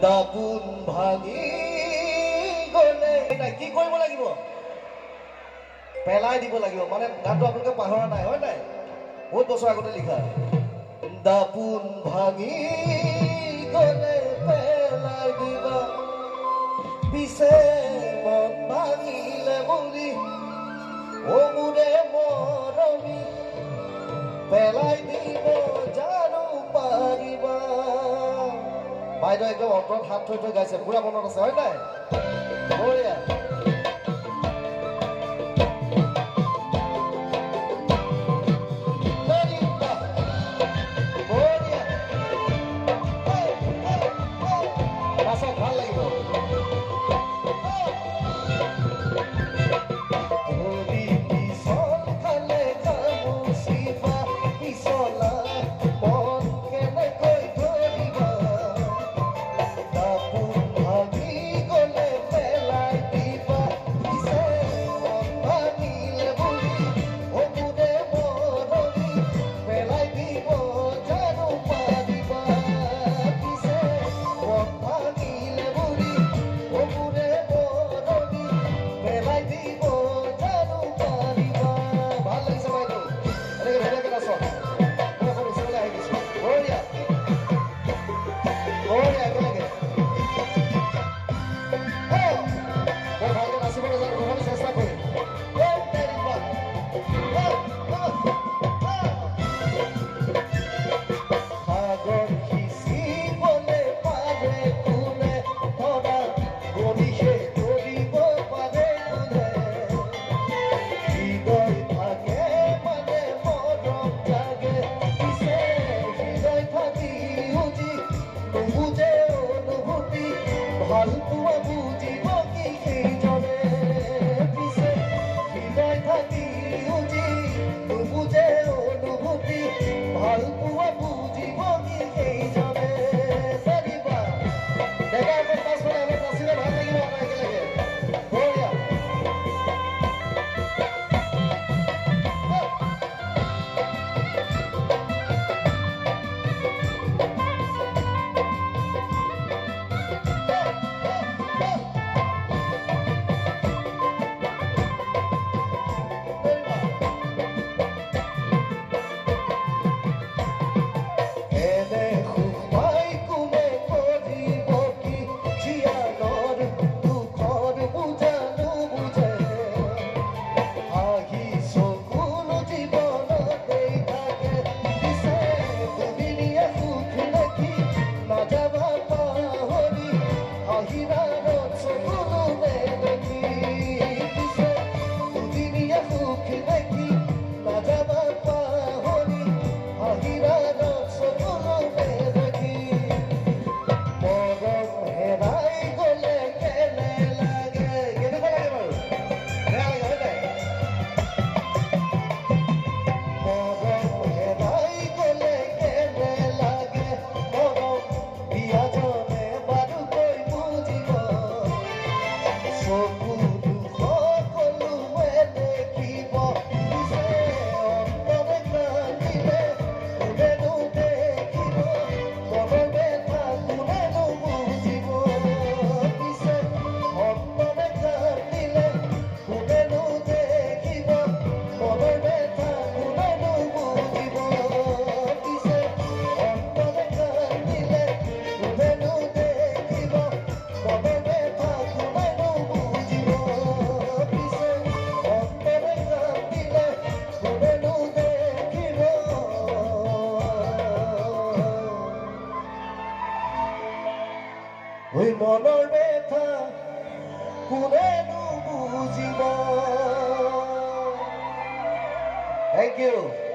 দাপোন ভাঙি গলে কি কৰিব লাগিব পেলাই দিব লাগিব মানে গানটো আপোনালোকে পাহৰা নাই হয় নাই বহুত বছৰ আগতে লিখা দাপোন ভাঙি গলে পেলাই দিবা পিছে মন ভাঙিলে বুলি ও মোৰে মৰমী পেলাই দিব জানো পাৰিবা বাইদেউ একদম অন্তৰত হাত থৈ থৈ গাইছে পুৰা মনত আছে হয় নাই বঢ়িয়া ভাল লাগিব ওই মনৰ ব্যথা কোনেনো বুজিব। Thank you.